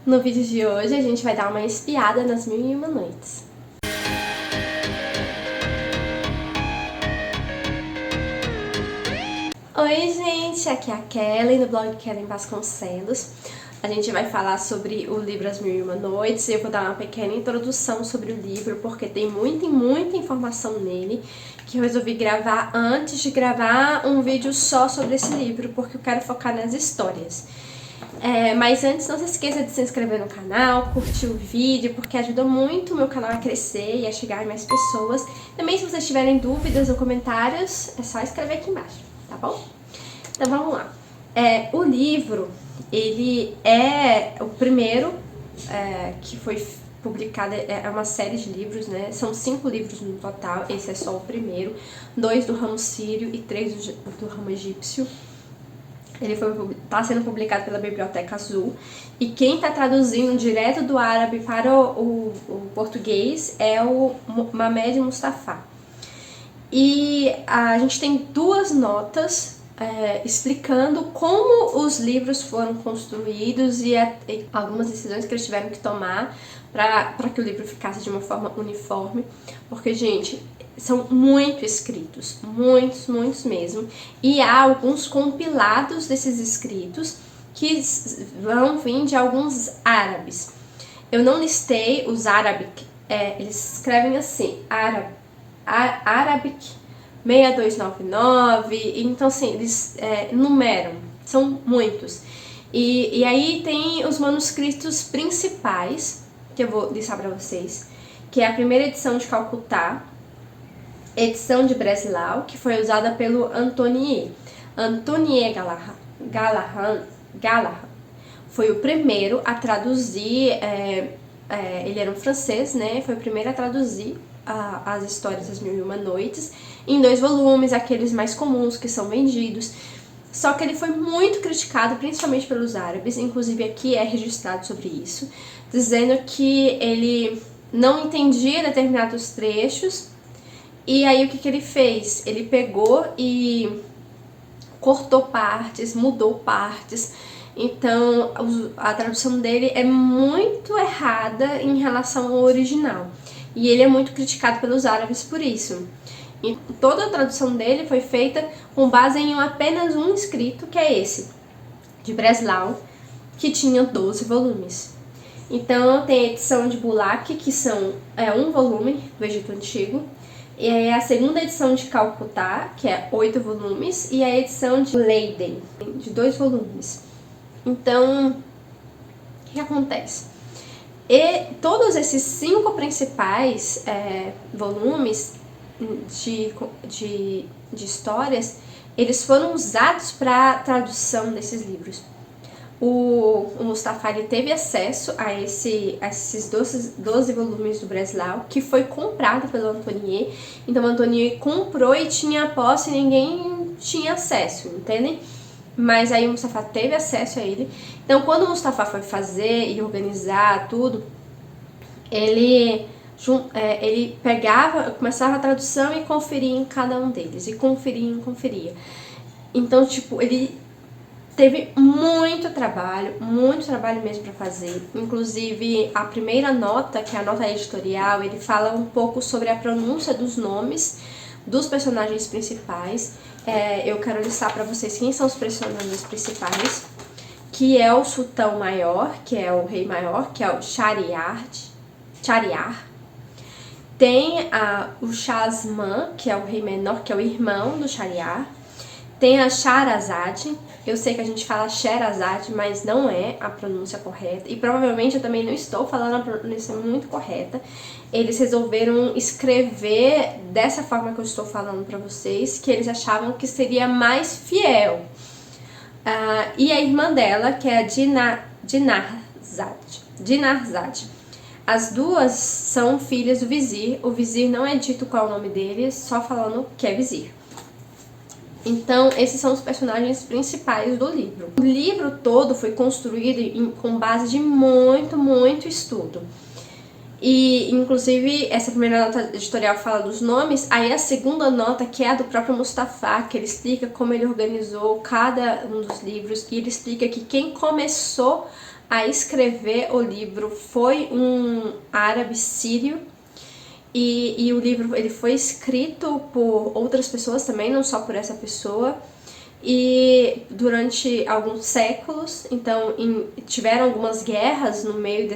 No vídeo de hoje a gente vai dar uma espiada nas Mil e Uma Noites. Oi gente, aqui é a Kelly, do blog Kelly Vasconcelos. A gente vai falar sobre o livro As Mil e Uma Noites. Eu vou dar uma pequena introdução sobre o livro, porque tem muita informação nele, que eu resolvi gravar antes de gravar um vídeo só sobre esse livro, porque eu quero focar nas histórias. Mas antes, não se esqueça de se inscrever no canal, curtir o vídeo, porque ajuda muito o meu canal a crescer e a chegar a mais pessoas. Também, se vocês tiverem dúvidas ou comentários, é só escrever aqui embaixo, tá bom? Então vamos lá. O livro, ele é o primeiro que foi publicado, é uma série de livros, né? São 5 livros no total, esse é só o primeiro. 2 do ramo sírio e 3 do ramo egípcio. Ele está sendo publicado pela Biblioteca Azul. E quem está traduzindo direto do árabe para o português é o Mamed Mustafa. E a gente tem 2 notas explicando como os livros foram construídos e algumas decisões que eles tiveram que tomar para que o livro ficasse de uma forma uniforme. Porque, gente, são muito escritos, muitos mesmo, e há alguns compilados desses escritos que vão vir de alguns árabes. Eu não listei os árabes, eles escrevem assim, Arabic 6299, então assim, eles numeram, são muitos. E aí tem os manuscritos principais, que eu vou listar para vocês, que é a primeira edição de Calcutá, edição de Breslau, que foi usada pelo Antonie Galahad foi o primeiro a traduzir, ele era um francês, né? Foi o primeiro a traduzir as histórias das Mil e Uma Noites em 2 volumes, aqueles mais comuns que são vendidos. Só que ele foi muito criticado, principalmente pelos árabes, inclusive aqui é registrado sobre isso, dizendo que ele não entendia determinados trechos. E aí o que ele fez? Ele pegou e cortou partes, mudou partes. Então a tradução dele é muito errada em relação ao original. E ele é muito criticado pelos árabes por isso. E toda a tradução dele foi feita com base em apenas um escrito, que é esse, de Breslau, que tinha 12 volumes. Então tem a edição de Bulaq, que são um volume do Egito Antigo. E é a segunda edição de Calcutá, que é 8 volumes, e a edição de Leiden, de 2 volumes. Então, o que acontece? E todos esses 5 principais volumes de histórias, eles foram usados para a tradução desses livros. O Mustafa teve acesso a esses 12 volumes do Breslau, que foi comprado pelo Antonie. Então o Antonie comprou e tinha posse e ninguém tinha acesso, entendem? Mas aí o Mustafa teve acesso a ele. Então quando o Mustafa foi fazer e organizar tudo, ele pegava, começava a tradução e conferia em cada um deles, e conferia. Então, tipo, ele teve muito trabalho mesmo para fazer. Inclusive, a primeira nota, que é a nota editorial, ele fala um pouco sobre a pronúncia dos nomes dos personagens principais. Eu quero listar para vocês quem são os personagens principais, que é o sultão maior, que é o rei maior, que é o Shahriar. Tem o Shahsman, que é o rei menor, que é o irmão do Shahriar. Tem a Shahrazad. Eu sei que a gente fala Sherazade, mas não é a pronúncia correta. E provavelmente eu também não estou falando a pronúncia muito correta. Eles resolveram escrever dessa forma que eu estou falando para vocês, que eles achavam que seria mais fiel. E a irmã dela, que é a Dinarzad. As duas são filhas do vizir. O vizir não é dito qual é o nome dele, só falando que é vizir. Então, esses são os personagens principais do livro. O livro todo foi construído com base de muito estudo. E, inclusive, essa primeira nota editorial fala dos nomes, aí a segunda nota, que é a do próprio Mustafa, que ele explica como ele organizou cada um dos livros, e ele explica que quem começou a escrever o livro foi um árabe sírio, e o livro ele foi escrito por outras pessoas também, não só por essa pessoa, e durante alguns séculos. Então tiveram algumas guerras no meio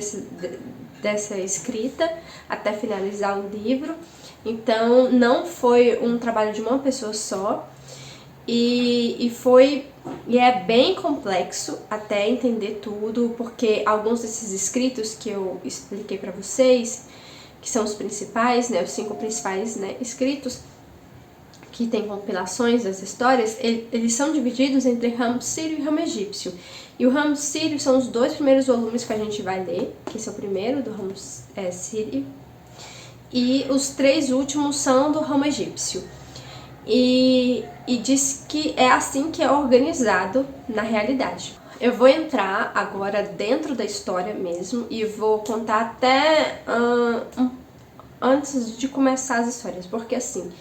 dessa escrita até finalizar o livro. Então não foi um trabalho de uma pessoa só, e é bem complexo até entender tudo, porque alguns desses escritos que eu expliquei para vocês, que são os principais, né, os 5 principais, né, escritos, que tem compilações das histórias, eles são divididos entre ramo sírio e ramo egípcio. E o ramo sírio são os 2 primeiros volumes que a gente vai ler, que esse é o primeiro do ramo sírio, e os 3 últimos são do ramo egípcio. E diz que é assim que é organizado na realidade. Eu vou entrar agora dentro da história mesmo e vou contar até antes de começar as histórias, porque assim,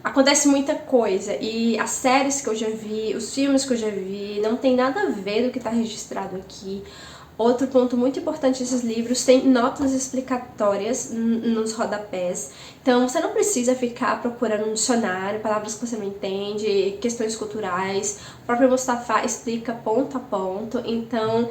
acontece muita coisa e as séries que eu já vi, os filmes que eu já vi, não tem nada a ver do que está registrado aqui. Outro ponto muito importante desses livros, tem notas explicatórias nos rodapés. Então você não precisa ficar procurando um dicionário, palavras que você não entende, questões culturais. O próprio Mustafa explica ponto a ponto. Então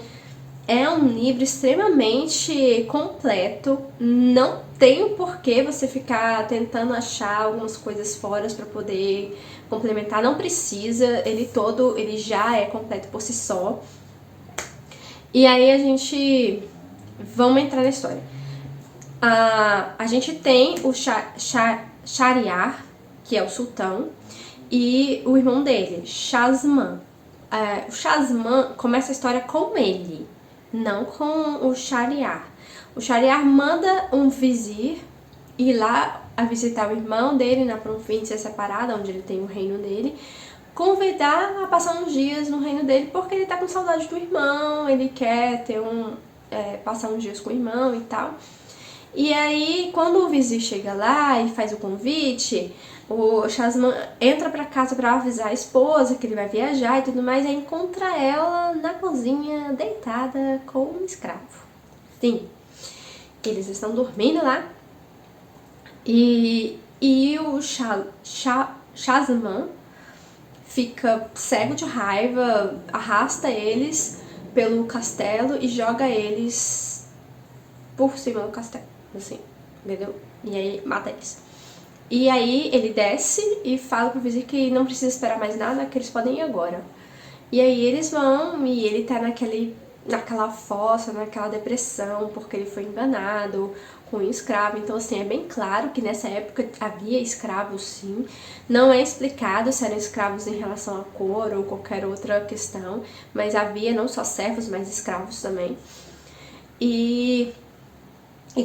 é um livro extremamente completo. Não tem o porquê você ficar tentando achar algumas coisas fora para poder complementar. Não precisa, ele já é completo por si só. E aí vamos entrar na história. A gente tem o Shahryar, que é o sultão, e o irmão dele, Shahzman. O Shahzman começa a história com ele, não com o Shahryar. O Shahryar manda um vizir ir lá a visitar o irmão dele na província separada, onde ele tem o reino dele, convidar a passar uns dias no reino dele, porque ele tá com saudade do irmão, ele quer passar uns dias com o irmão e tal. E aí, quando o vizir chega lá e faz o convite, o Shahzman entra pra casa pra avisar a esposa que ele vai viajar e tudo mais, e aí encontra ela na cozinha, deitada com um escravo. Sim, eles estão dormindo lá, e o Shahzman fica cego de raiva, arrasta eles pelo castelo e joga eles por cima do castelo, assim, entendeu? E aí mata eles. E aí ele desce e fala pro vizir que não precisa esperar mais nada, que eles podem ir agora. E aí eles vão e ele tá naquela fossa, naquela depressão, porque ele foi enganado com um escravo. Então assim, é bem claro que nessa época havia escravos sim. Não é explicado se eram escravos em relação à cor ou qualquer outra questão, mas havia não só servos, mas escravos também. E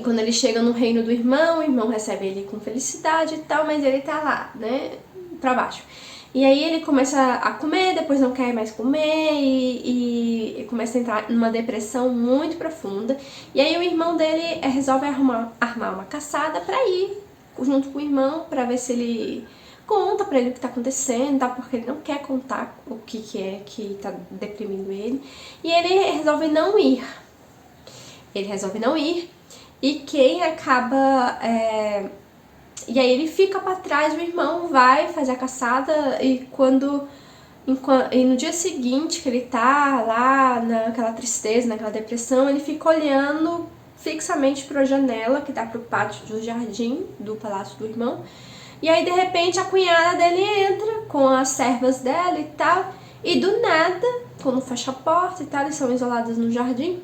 quando ele chega no reino do irmão, o irmão recebe ele com felicidade e tal, mas ele tá lá, né, pra baixo. E aí ele começa a comer, depois não quer mais comer e começa a entrar numa depressão muito profunda. E aí o irmão dele resolve armar uma caçada pra ir junto com o irmão, pra ver se ele conta pra ele o que tá acontecendo, tá? Porque ele não quer contar o que é que tá deprimindo ele. E ele resolve não ir. E quem acaba... E aí ele fica pra trás, o irmão vai fazer a caçada e no dia seguinte que ele tá lá naquela tristeza, naquela depressão, ele fica olhando fixamente pra janela que dá pro pátio do jardim do palácio do irmão. E aí de repente a cunhada dele entra com as servas dela e tal, e do nada, quando fecha a porta e tal, eles são isolados no jardim.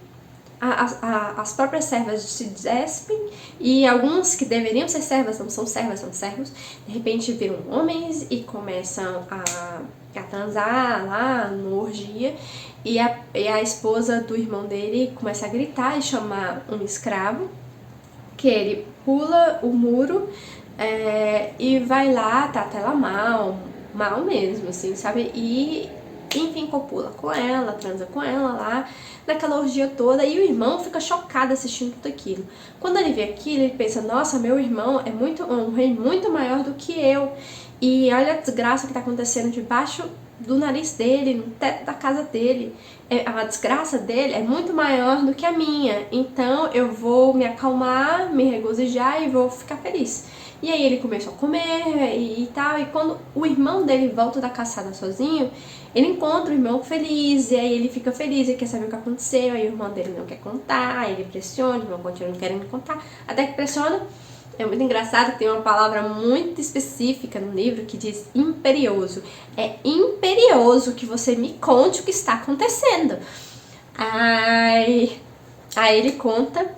As próprias servas se despem e alguns que deveriam ser servas não são servas, são servos, de repente viram homens e começam a transar lá no orgia, e a esposa do irmão dele começa a gritar e chamar um escravo, que ele pula o muro e vai lá, trata ela mal mesmo, assim, sabe? E enfim, copula com ela, transa com ela lá, naquela orgia toda, e o irmão fica chocado assistindo tudo aquilo. Quando ele vê aquilo, ele pensa, nossa, meu irmão é um rei muito maior do que eu, e olha a desgraça que tá acontecendo debaixo do nariz dele, no teto da casa dele. A desgraça dele é muito maior do que a minha, então eu vou me acalmar, me regozijar e vou ficar feliz. E aí ele começou a comer e tal, e quando o irmão dele volta da caçada sozinho, ele encontra o irmão feliz, e aí ele fica feliz e quer saber o que aconteceu, aí o irmão dele não quer contar, aí ele pressiona, o irmão continua não querendo contar, até que pressiona. É muito engraçado que tem uma palavra muito específica no livro que diz imperioso. É imperioso que você me conte o que está acontecendo. Aí ele conta,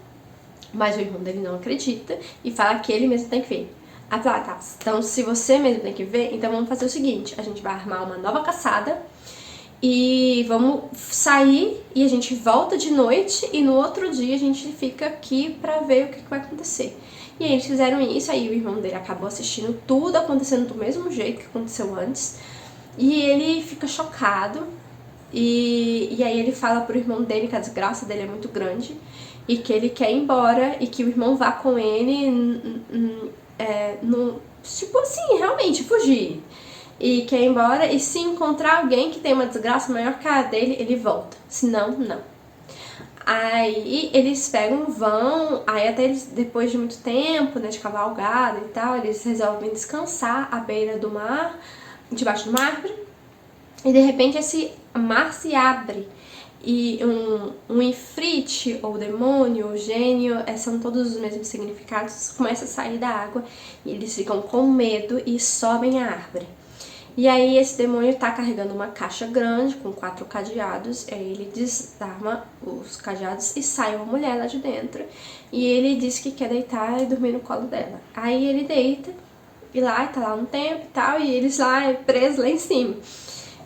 mas o irmão dele não acredita e fala que ele mesmo tem que ver. Aí fala, tá, então se você mesmo tem que ver, então vamos fazer o seguinte, a gente vai armar uma nova caçada e vamos sair e a gente volta de noite e no outro dia a gente fica aqui pra ver o que vai acontecer. E aí eles fizeram isso, aí o irmão dele acabou assistindo tudo acontecendo do mesmo jeito que aconteceu antes. E ele fica chocado. E aí ele fala pro irmão dele que a desgraça dele é muito grande. E que ele quer ir embora e que o irmão vá com ele tipo assim, realmente, fugir. E quer ir embora e se encontrar alguém que tem uma desgraça maior que a dele, ele volta. Senão, não. Aí eles pegam, vão, aí até eles, depois de muito tempo, né, de cavalgada e tal, eles resolvem descansar à beira do mar, debaixo de uma árvore, e de repente esse mar se abre, e um ifrit, ou demônio, ou gênio, são todos os mesmos significados, começa a sair da água, e eles ficam com medo e sobem a árvore. E aí esse demônio tá carregando uma caixa grande com 4 cadeados, aí ele desarma os cadeados e sai uma mulher lá de dentro. E ele diz que quer deitar e dormir no colo dela. Aí ele deita, e lá, tá lá um tempo e tal, e eles lá presos lá em cima.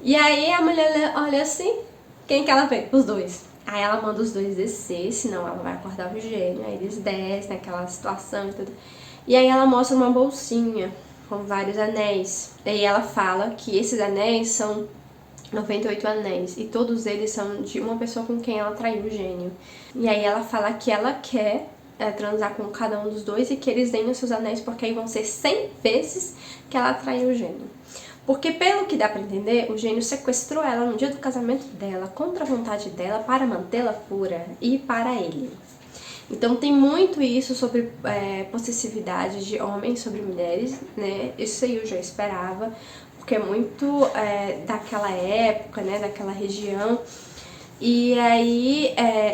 E aí a mulher olha assim, quem que ela vê? Os dois. Aí ela manda os dois descer, senão ela vai acordar o gênio, aí eles descem, aquela situação e tudo. E aí ela mostra uma bolsinha com vários anéis. E ela fala que esses anéis são 98 anéis e todos eles são de uma pessoa com quem ela traiu o gênio. E aí ela fala que ela quer transar com cada um dos dois e que eles deem os seus anéis porque aí vão ser 100 vezes que ela traiu o gênio. Porque pelo que dá pra entender, o gênio sequestrou ela no dia do casamento dela, contra a vontade dela, para mantê-la pura e para ele. Então tem muito isso sobre possessividade de homens sobre mulheres, né? Isso aí eu já esperava, porque é muito daquela época, né? Daquela região. E aí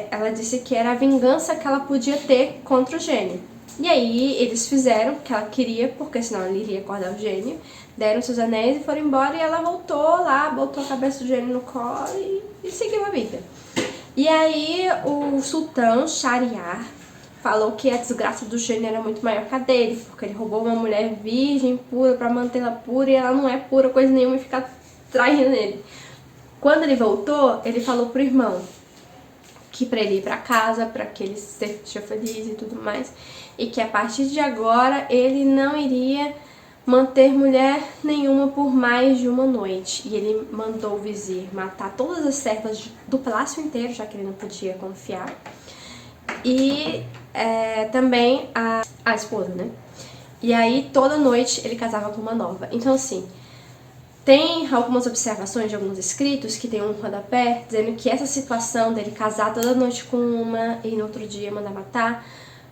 ela disse que era a vingança que ela podia ter contra o gênio. E aí eles fizeram o que ela queria, porque senão ele iria acordar o gênio. Deram seus anéis e foram embora e ela voltou lá, botou a cabeça do gênio no colo e seguiu a vida. E aí o sultão Shahryar falou que a desgraça do gênio era muito maior que a dele, porque ele roubou uma mulher virgem, pura, pra mantê-la pura, e ela não é pura coisa nenhuma e fica traindo ele. Quando ele voltou, ele falou pro irmão que pra ele ir pra casa, pra que ele seja feliz e tudo mais, e que a partir de agora ele não iria manter mulher nenhuma por mais de uma noite. E ele mandou o vizir matar todas as servas do palácio inteiro, já que ele não podia confiar. E também a esposa, né? E aí toda noite ele casava com uma nova. Então assim, tem algumas observações de alguns escritos que tem um rodapé dizendo que essa situação dele casar toda noite com uma e no outro dia mandar matar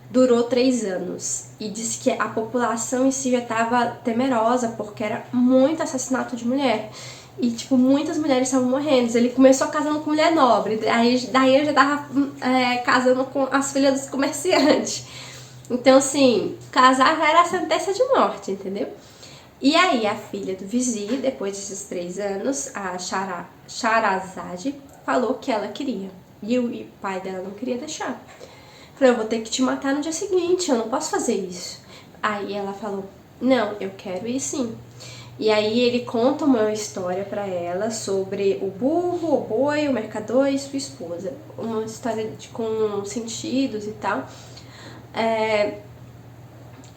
durou 3 anos. E disse que a população em si já estava temerosa porque era muito assassinato de mulher. E, tipo, muitas mulheres estavam morrendo. Ele começou casando com mulher nobre. Daí ele já tava casando com as filhas dos comerciantes. Então, assim, casar já era a sentença de morte, entendeu? E aí a filha do vizir, depois desses 3 anos, a Shahrazad, falou que ela queria. E o pai dela não queria deixar. Falou, eu vou ter que te matar no dia seguinte, eu não posso fazer isso. Aí ela falou, não, eu quero ir sim. E aí ele conta uma história pra ela sobre o burro, o boi, o mercador e sua esposa. Uma história com sentidos e tal.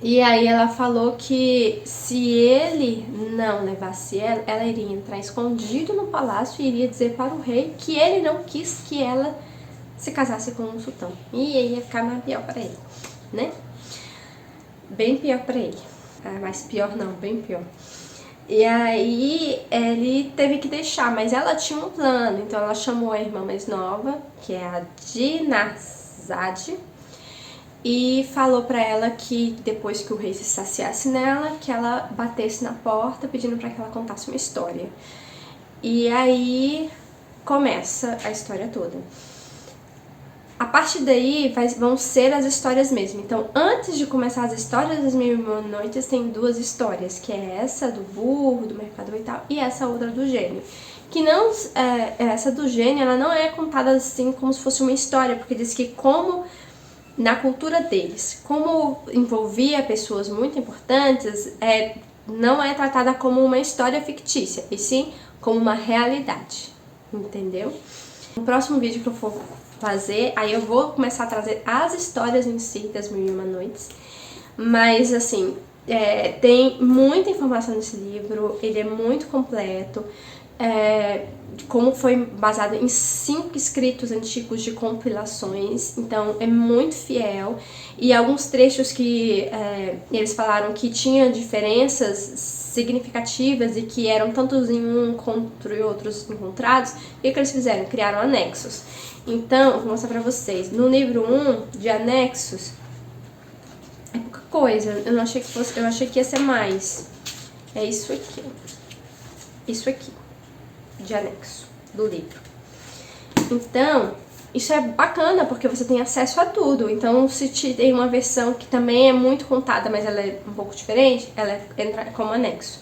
E aí ela falou que se ele não levasse ela, ela iria entrar escondido no palácio e iria dizer para o rei que ele não quis que ela se casasse com um sultão. E aí ia ficar mais pior pra ele, né? Bem pior pra ele. Mas pior não, bem pior. E aí ele teve que deixar, mas ela tinha um plano, então ela chamou a irmã mais nova, que é a Dinazade, e falou pra ela que depois que o rei se saciasse nela, que ela batesse na porta pedindo pra que ela contasse uma história. E aí começa a história toda. A partir daí vão ser as histórias mesmo. Então, antes de começar as histórias das Mil e Uma Noites, tem duas histórias, que é essa do burro, do mercador e tal, e essa outra do gênio. Que não, essa do gênio, ela não é contada assim como se fosse uma história, porque diz que como na cultura deles, como envolvia pessoas muito importantes, não é tratada como uma história fictícia, e sim como uma realidade, entendeu? No próximo vídeo que eu for fazer, aí eu vou começar a trazer as histórias em si das Mil e Uma Noites, mas assim, tem muita informação nesse livro, ele é muito completo, como foi baseado em 5 escritos antigos de compilações, então é muito fiel, e alguns trechos que eles falaram que tinha diferenças significativas e que eram tantos em um encontro e outros encontrados, o que eles fizeram? Criaram anexos. Então, eu vou mostrar pra vocês, no livro 1 de anexos, é pouca coisa, eu achei que ia ser mais, é isso aqui, isso aqui, de anexo do livro. Então, isso é bacana porque você tem acesso a tudo. Então, se tem uma versão que também é muito contada, mas ela é um pouco diferente, ela entra como anexo.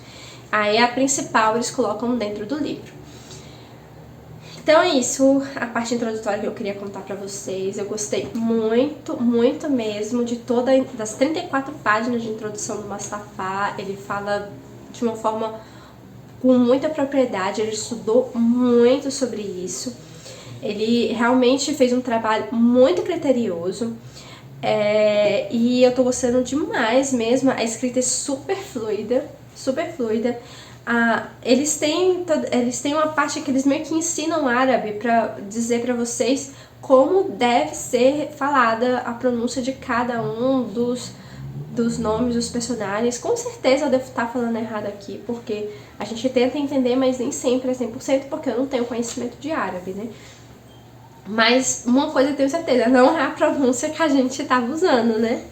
Aí a principal eles colocam dentro do livro. Então é isso, a parte introdutória que eu queria contar pra vocês. Eu gostei muito, muito mesmo de das 34 páginas de introdução do Mastafá. Ele fala de uma forma com muita propriedade, ele estudou muito sobre isso. Ele realmente fez um trabalho muito criterioso, e eu tô gostando demais mesmo. A escrita é super fluida, super fluida. Eles têm uma parte que eles meio que ensinam árabe pra dizer pra vocês como deve ser falada a pronúncia de cada um dos nomes dos personagens. Com certeza eu devo estar falando errado aqui, porque a gente tenta entender, mas nem sempre é 100%, porque eu não tenho conhecimento de árabe, né? Mas uma coisa eu tenho certeza, não é a pronúncia que a gente estava usando, né?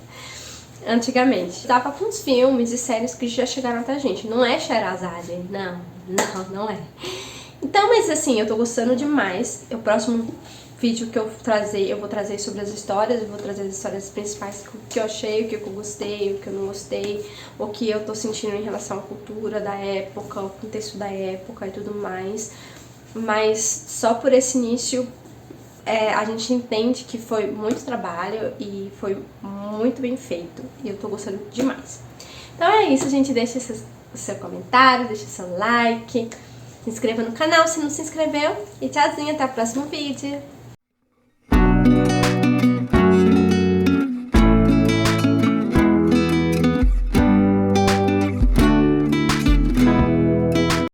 Antigamente. Dava com uns filmes e séries que já chegaram até a gente. Não é Sherazade, não é. Então, mas assim, eu tô gostando demais. O próximo vídeo que eu vou trazer sobre as histórias, eu vou trazer as histórias principais, o que eu achei, o que eu gostei, o que eu não gostei, o que eu tô sentindo em relação à cultura da época, o contexto da época e tudo mais. Mas só por esse início, a gente entende que foi muito trabalho e foi muito bem feito, e eu tô gostando demais. Então é isso, gente, deixa o seu comentário, deixa o seu like, se inscreva no canal se não se inscreveu, e tchauzinho, até o próximo vídeo!